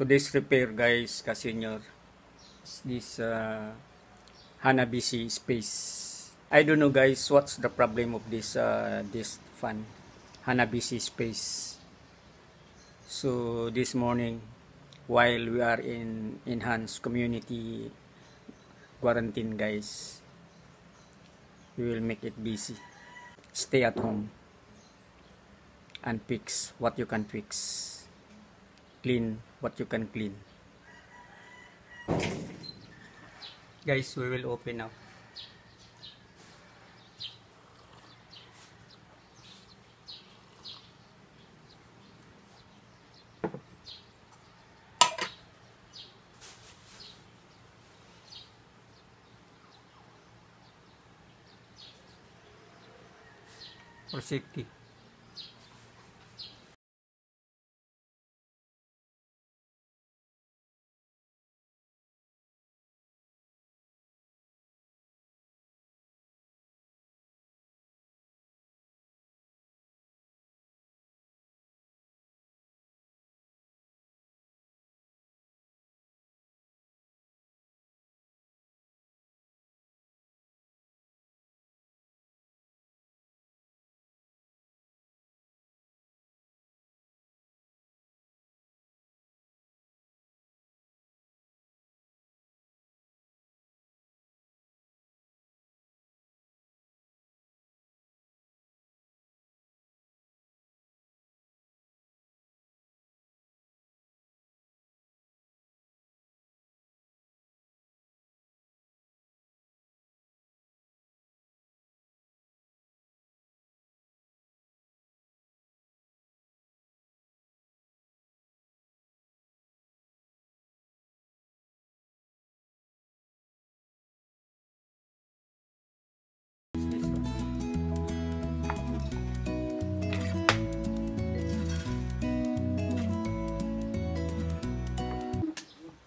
Today's repair, guys, ka-senior, this Hanabishi space. I don't know, guys, what's the problem of this fan, Hanabishi space. So this morning, while we are in enhanced community quarantine, guys, we will make it busy. Stay at home and fix what you can fix. Clean what you can clean. Guys, we will open now. For safety.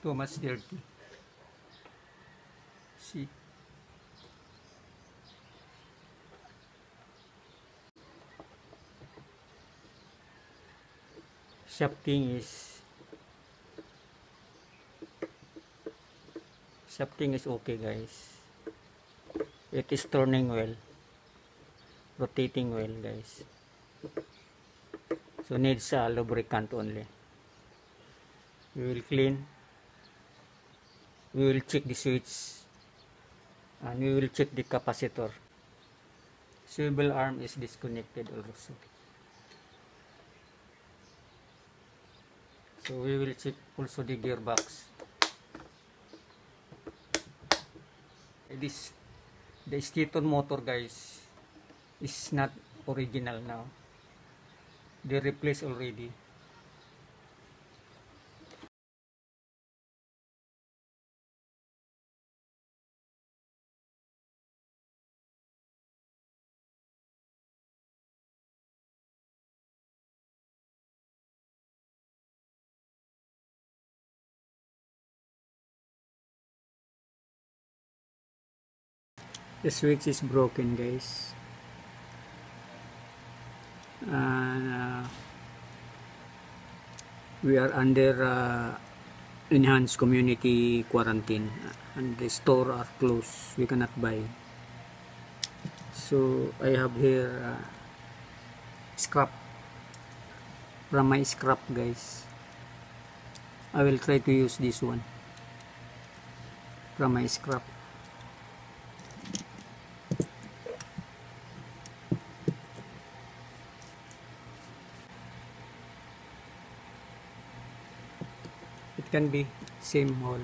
Too much dirty. See. Shafting is okay, guys. It is turning well, rotating well, guys. So needs a lubricant only. We will clean. We will check the switch and we will check the capacitor. Swivel arm is disconnected also. So we will check also the gearbox. The stator motor, guys, is not original now. They replaced already. The switch is broken, guys, and we are under enhanced community quarantine and the store are closed. We cannot buy. So I have here scrap from my scrap, guys. I will try to use this one from my scrap. It can be same hole.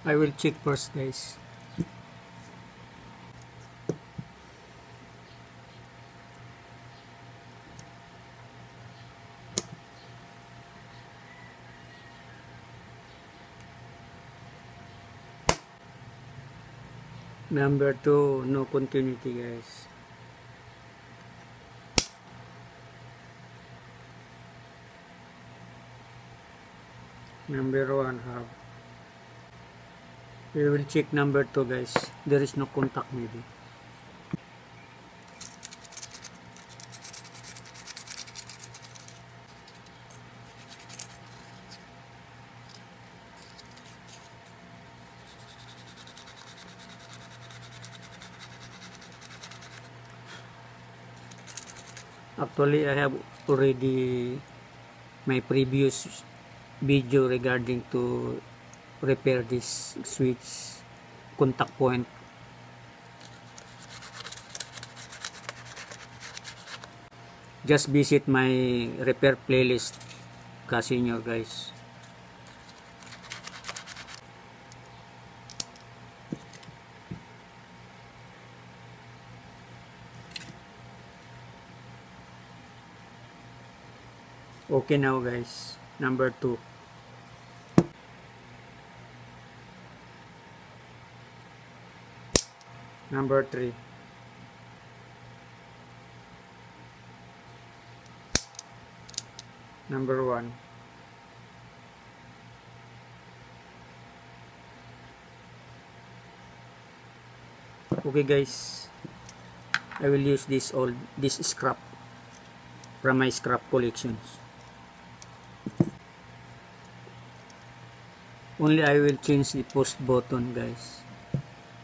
I will check first, guys. Number 2, no continuity, guys. Number 1 have. We will check number 2, guys. There is no contact maybe. Actually, I have already my previous video regarding to repair this switch contact point. Just visit my repair playlist kasi nyo, guys. Okay now, guys. Number 2. Number 3. Number 1. Okay, guys. I will use this scrap from my scrap collections. Only I will change the post button, guys.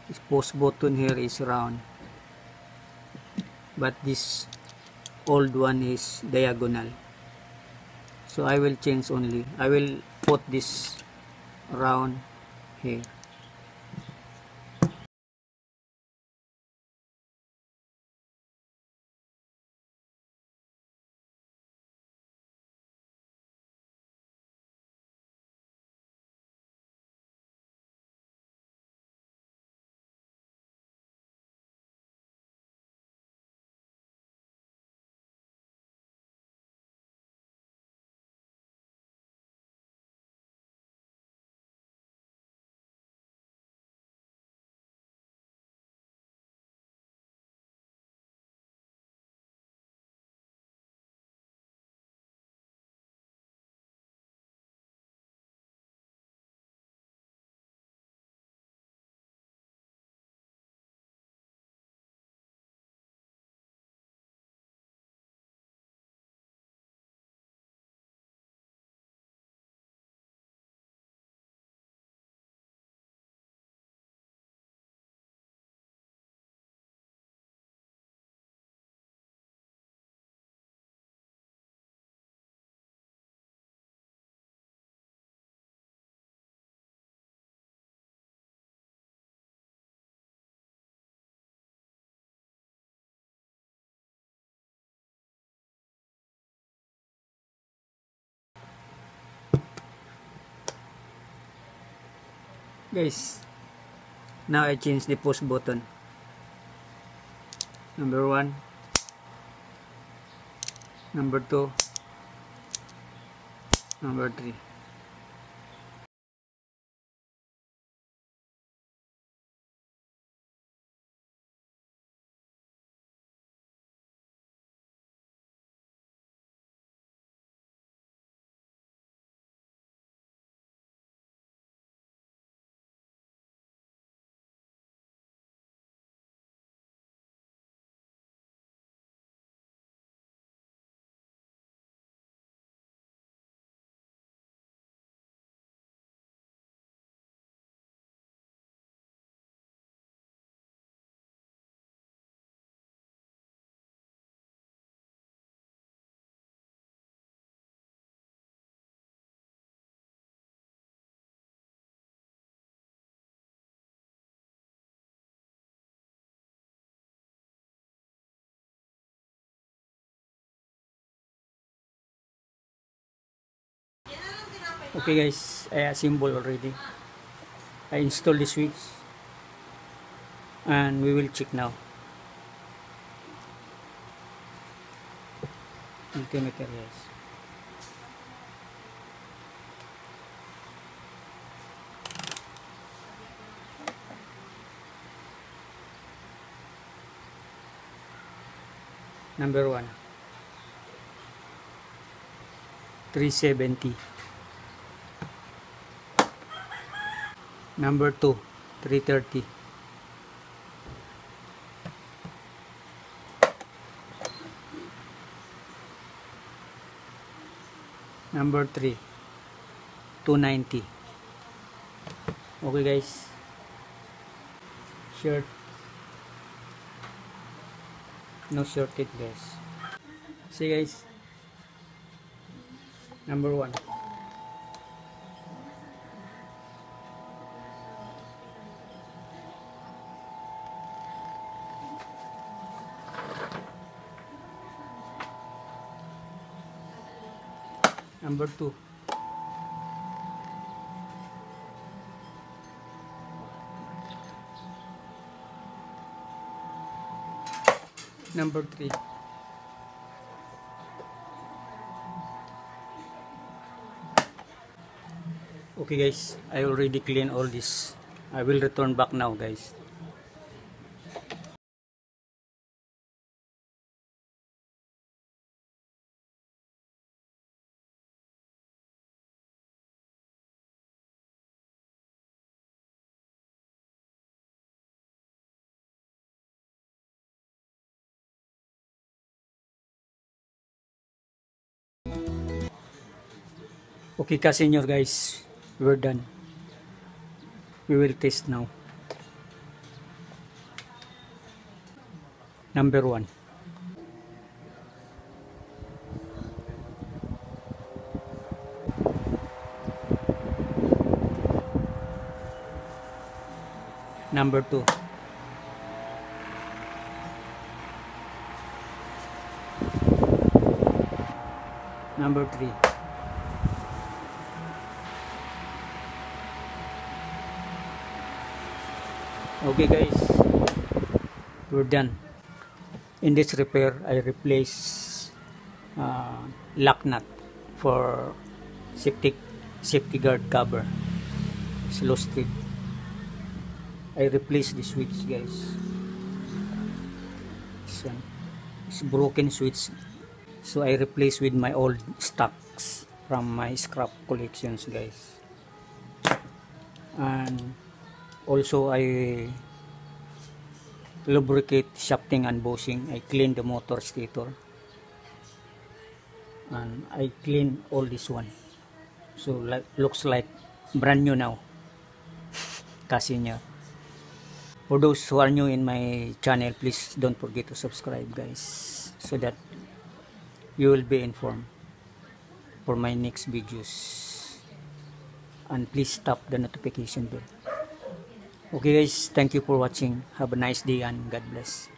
This post button here is round, but this old one is diagonal. So I will change only. I will put this round here. Guys, now I change the post button. Number 1, number 2, number 3. Okay, guys, I assemble already. I install the switch and we will check now. Multimeter, yes. Number 1, 370. Number 2, 330. Number 3, 290. Okay guys. Shirt. No shorted guys. See guys. Number 1. Number 2. Number 3. Okay guys, I already clean all this. I will return back now guys. Okay ka-senior guys, we're done. We will test now. Number 1. Number 2. Number 3. Okay guys, we're done. In this repair, I replace lock nut for safety guard cover. It's lost it. I replace the switch guys. It's broken switch, so I replace with my old stocks from my scrap collections guys. And also I lubricate shafting and bushing. I clean the motor stator and I clean all this one, so looks like brand new now. Kasi niya. For those who are new in my channel, please don't forget to subscribe guys, so that you will be informed for my next videos, and please tap the notification bell. Okay guys, thank you for watching. Have a nice day and God bless.